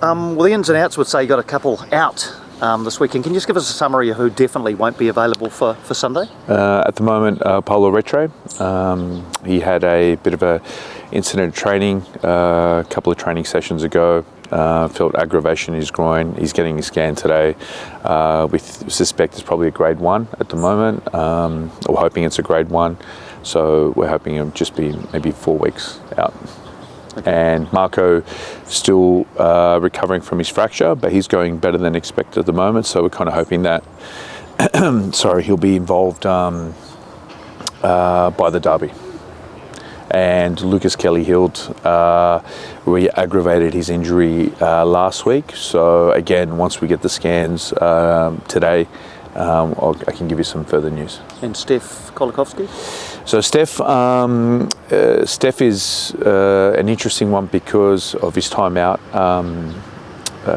Well, the ins and outs would say you got a couple out this weekend. Can you just give us a summary of who definitely won't be available for Sunday? At the moment, Paulo Retre. He had a bit of a incident training a couple of training sessions ago. Felt aggravation in his groin. He's getting a scan today. We suspect it's probably a grade 1 at the moment. We're hoping it's a grade 1. So we're hoping it'll just be maybe 4 weeks out. Okay. And Marco still recovering from his fracture, but he's going better than expected at the moment. So we're kind of hoping that, he'll be involved by the derby. And Lucas Kelly-Hilt re-aggravated his injury last week. So again, once we get the scans today, I can give you some further news. And Steph Kolikovsky? So Steph is an interesting one because of his time out.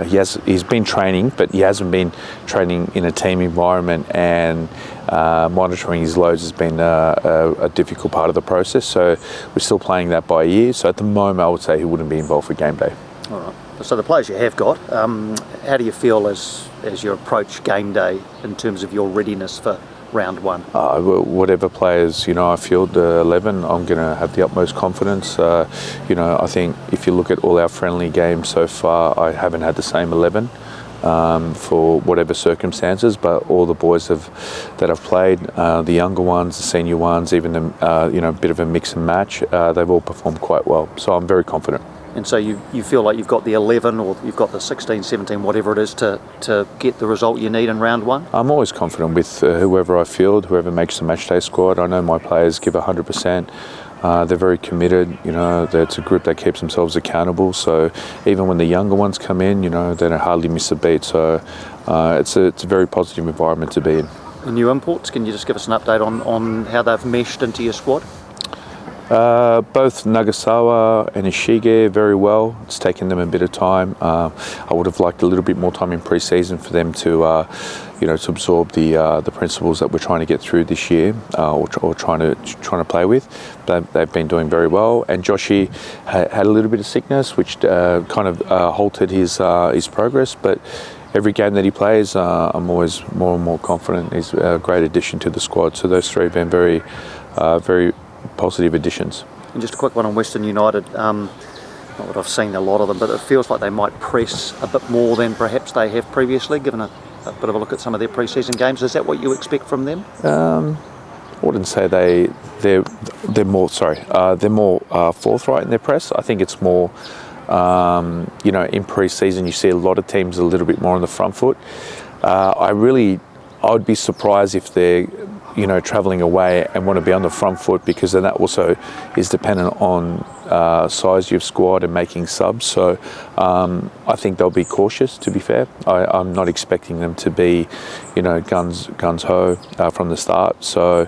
He's been training, but he hasn't been training in a team environment, and monitoring his loads has been a difficult part of the process. So we're still playing that by ear. So at the moment, I would say he wouldn't be involved for game day. All right. So the players you have got, how do you feel as you approach game day in terms of your readiness for round 1? Whatever players, I field 11, I'm going to have the utmost confidence. I think if you look at all our friendly games so far, I haven't had the same 11 for whatever circumstances, but all the boys that have played, the younger ones, the senior ones, even a bit of a mix and match, they've all performed quite well. So I'm very confident. And so you feel like you've got the 11 or you've got the 16, 17, whatever it is to get the result you need in round 1? I'm always confident with whoever I field, whoever makes the matchday squad. I know my players give 100%. They're very committed. It's a group that keeps themselves accountable. So even when the younger ones come in, they don't hardly miss a beat. So it's a very positive environment to be in. The new imports, can you just give us an update on how they've meshed into your squad? Both Nagasawa and Ishige very well. It's taken them a bit of time. I would have liked a little bit more time in pre-season for them to absorb the principles that we're trying to get through this year, or trying to play with. But they've been doing very well. And Joshi had a little bit of sickness, which kind of halted his progress. But every game that he plays, I'm always more and more confident. He's a great addition to the squad. So those three have been very positive additions. And just a quick one on Western United. Not that I've seen a lot of them, but it feels like they might press a bit more than perhaps they have previously, given a bit of a look at some of their pre-season games. Is that what you expect from them? I wouldn't say they're more forthright in their press. I think it's more in pre-season you see a lot of teams a little bit more on the front foot. I would be surprised if they're travelling away and want to be on the front foot, because then that also is dependent on size of your squad and making subs. So I think they'll be cautious, to be fair. I'm not expecting them to be, guns ho from the start. So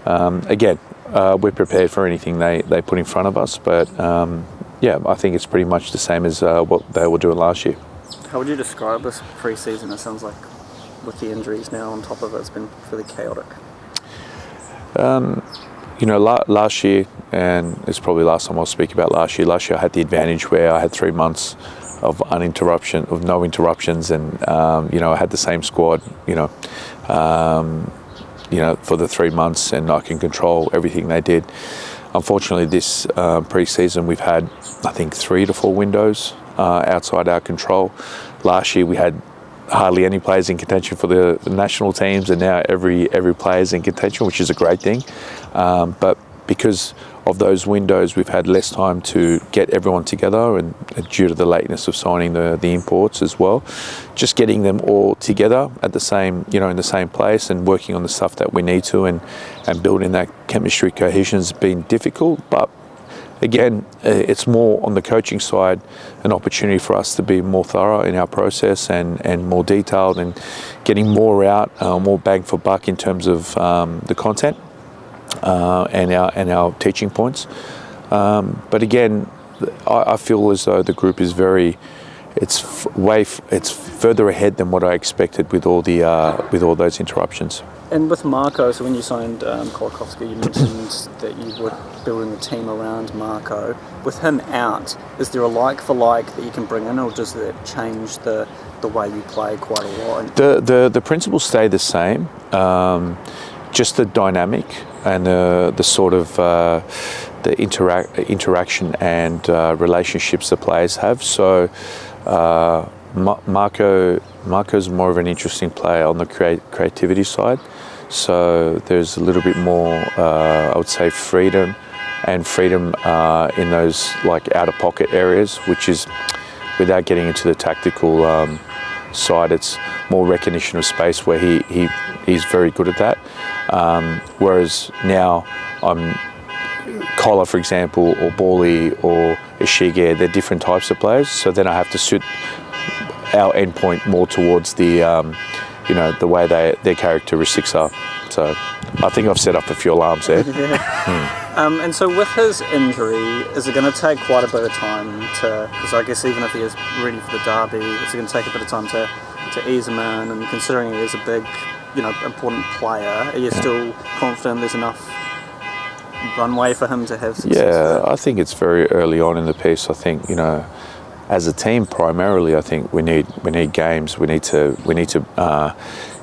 again, we're prepared for anything they put in front of us. But I think it's pretty much the same as what they were doing last year. How would you describe this pre-season? It sounds like with the injuries now on top of it, it's been fairly chaotic. Last year, and it's probably the last time I'll speak about last year. Last year I had the advantage where I had 3 months of no interruptions, and I had the same squad, for the 3 months, and I can control everything they did. Unfortunately, this pre-season we've had, I think, 3 to 4 windows outside our control. Last year we had hardly any players in contention for the national teams, and now every player is in contention, which is a great thing. But because of those windows, we've had less time to get everyone together, and due to the lateness of signing the imports as well, just getting them all together at the same, in the same place and working on the stuff that we need to, and building that chemistry cohesion has been difficult. But again, it's more on the coaching side, an opportunity for us to be more thorough in our process and more detailed, and getting more out, more bang for buck in terms of the content and our teaching points. But again, I feel as though the group is very it's further ahead than what I expected with all those interruptions. And with Marco, so when you signed Kolakowski, you mentioned that you were building the team around Marco. With him out, is there a like for like that you can bring in, or does that change the way you play quite a lot? The principles stay the same. Just the dynamic and the sort of the interaction and relationships the players have. So Marco's more of an interesting player on the creativity side. So there's a little bit more, I would say, freedom in those like out of pocket areas, which is, without getting into the tactical side, it's more recognition of space where he's very good at that. Whereas now I'm Kola, for example, or Bawley or Ishige, they're different types of players. So then I have to suit our endpoint more towards the the way their characteristics are. So I think I've set up a few alarms there. And so with his injury, is it going to take quite a bit of time because I guess even if he is ready for the derby, is it going to take a bit of time to ease him in? And considering he is a big, important player, are you still confident there's enough runway for him to have success? Yeah, I think it's very early on in the piece. I think, as a team primarily, I think we need games. We need to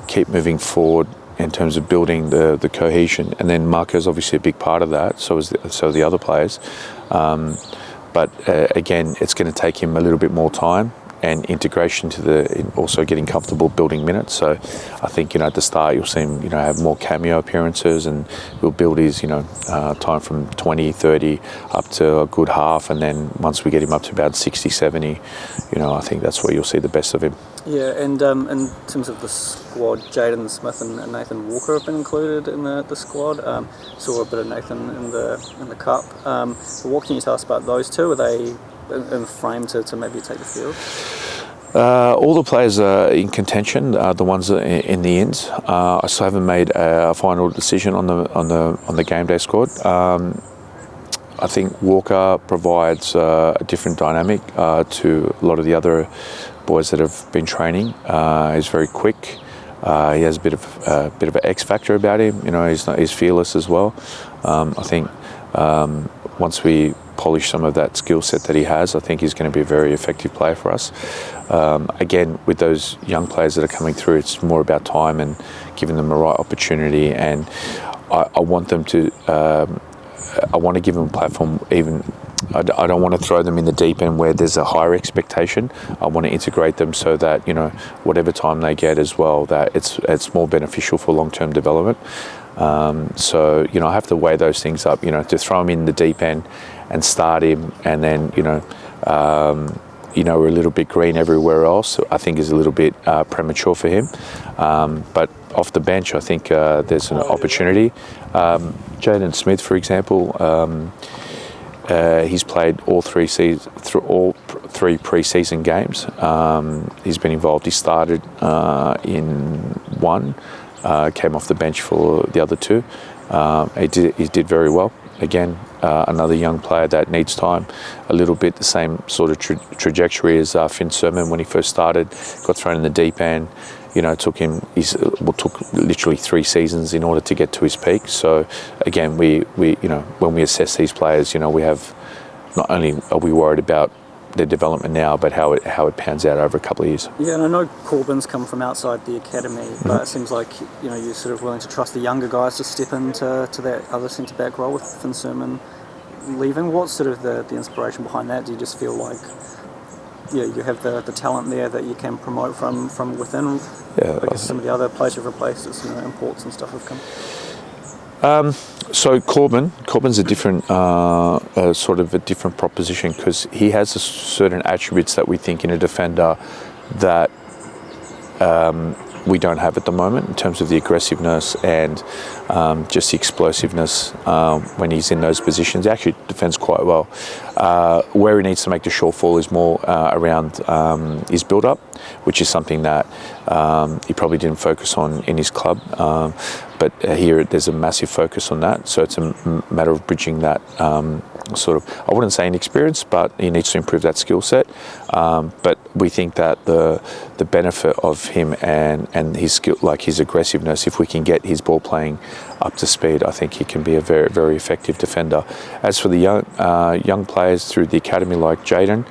keep moving forward in terms of building the cohesion, and then Marco's obviously a big part of that. So are the other players, but again, it's going to take him a little bit more time and integration also getting comfortable building minutes. So I think at the start you'll see him have more cameo appearances, and we'll build his time from 20, 30 up to a good half, and then once we get him up to about 60, 70, I think that's where you'll see the best of him. Yeah, and in terms of the squad, Jaden Smith and Nathan Walker have been included in the squad. Saw a bit of Nathan in the cup. But what can you tell us about those two? Are they in frame to maybe take the field? All the players are in contention. The ones in the ends. I still haven't made a final decision on the game day squad. I think Walker provides a different dynamic to a lot of the other boys that have been training. He's very quick. He has a bit of an X factor about him. He's fearless as well. I think once we polish some of that skill set that he has, I think he's going to be a very effective player for us. Again, with those young players that are coming through, it's more about time and giving them the right opportunity. And I want them to. I want to give them a platform. I don't want to throw them in the deep end where there's a higher expectation. I want to integrate them so that whatever time they get as well, that it's more beneficial for long-term development. So I have to weigh those things up. To throw him in the deep end and start him, and then we're a little bit green everywhere else, I think is a little bit premature for him. But off the bench, I think there's an opportunity. Jaden Smith, for example, he's played all three pre-season games. He's been involved. He started in one, came off the bench for the other two. He did very well. Again, another young player that needs time, a little bit the same sort of trajectory as Finn Sermon when he first started, got thrown in the deep end. Took literally 3 seasons in order to get to his peak. So again, we when we assess these players, we have, not only are we worried about their development now, but how it pans out over a couple of years. Yeah, and I know Corbyn's come from outside the academy, but it seems like you're sort of willing to trust the younger guys to step into that other centre back role with Finn Sermon leaving. What's sort of the inspiration behind that? Do you just feel like you have the talent there that you can promote from within? Yeah, I guess some of the other players you've replaced, imports and stuff have come. So Corbyn's a different sort of a different proposition, because he has certain attributes that we think in a defender that we don't have at the moment, in terms of the aggressiveness and just the explosiveness when he's in those positions. He actually defends quite well. Where he needs to make the shortfall is more around his build-up, which is something that he probably didn't focus on in his club. But here there's a massive focus on that. So it's a matter of bridging that sort of, I wouldn't say inexperience, but he needs to improve that skill set. But we think that the benefit of him and his skill, like his aggressiveness, if we can get his ball playing up to speed, I think he can be a very, very effective defender. As for the young players through the academy like Jaden,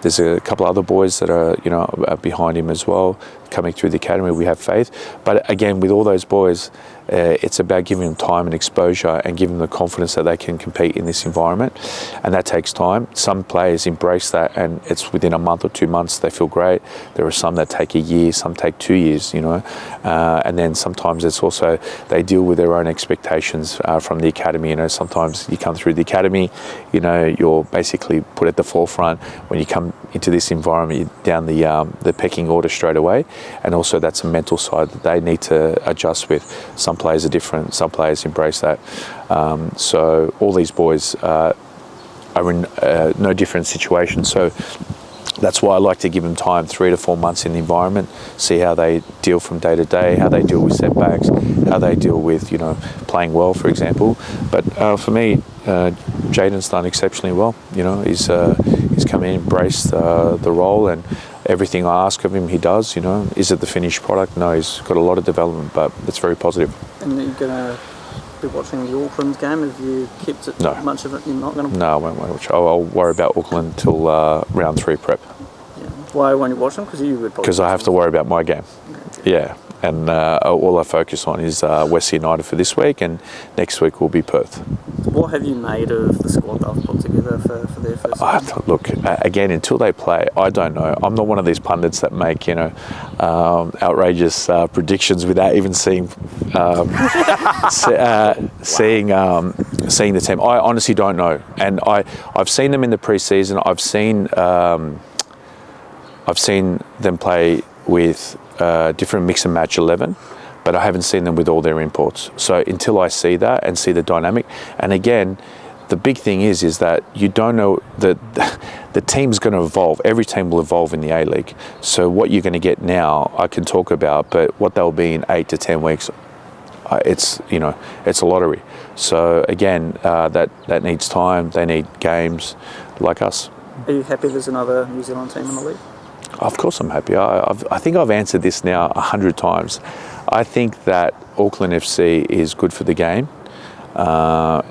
there's a couple other boys that are behind him as well, coming through the academy. We have faith, but again, with all those boys, it's about giving them time and exposure and giving them the confidence that they can compete in this environment, and that takes time. Some players embrace that, and it's within a month or 2 months they feel great. There are some that take a year, some take 2 years, and then sometimes it's also they deal with their own expectations from the academy. Sometimes you come through the academy, you're basically put at the forefront. When you come into this environment, you're down the pecking order straight away, and also that's a mental side that they need to adjust with. Some players are different, some players embrace that. So all these boys are in no different situation. So that's why I like to give them time, 3 to 4 months in the environment, see how they deal from day to day, how they deal with setbacks, how they deal with, playing well, for example. But for me, Jaden's done exceptionally well. He's come in, embraced the role, and everything I ask of him, he does. Is it the finished product? No, he's got a lot of development, but it's very positive. And are you going to be watching the Auckland game? Have you kept it much of it? You're not going to? No, I won't watch. I'll worry about Auckland till round 3 prep. Yeah. Why won't you watch them? Because I have to worry about my game. Yeah. And all I focus on is West United for this week, and next week will be Perth. What have you made of the squad that I've put together for their first game? Look, again, until they play, I don't know. I'm not one of these pundits that make, outrageous predictions without even seeing seeing the team. I honestly don't know. And I've seen them in the preseason. I've seen them play with different mix and match 11, but I haven't seen them with all their imports. So until I see that and see the dynamic, and again, the big thing is that you don't know that the team's going to evolve. Every team will evolve in the A-League. So what you're going to get now, I can talk about, but what they'll be in 8 to 10 weeks, it's a lottery. So again, that needs time. They need games like us. Are you happy there's another New Zealand team in the league? Of course I'm happy. I think I've answered this now 100 times. I think that Auckland FC is good for the game. But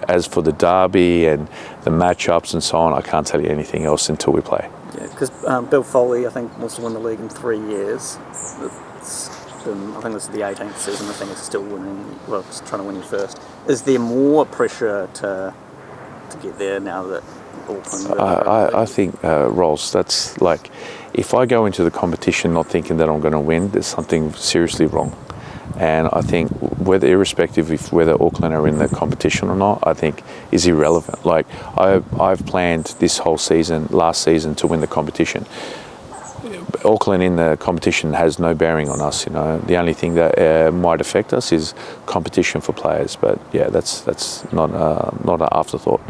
as for the derby and the matchups and so on, I can't tell you anything else until we play. Yeah, because Bill Foley, I think, wants to win the league in 3 years. I think this is the 18th season. I think it's still winning. Well, it's trying to win your first. Is there more pressure to get there now that Auckland? I think, Rolls, that's like, if I go into the competition not thinking that I'm going to win, there's something seriously wrong. And I think irrespective of whether Auckland are in the competition or not, I think is irrelevant. Like I've planned this whole season, last season, to win the competition. Auckland in the competition has no bearing on us. The only thing that might affect us is competition for players. But yeah, that's not an afterthought.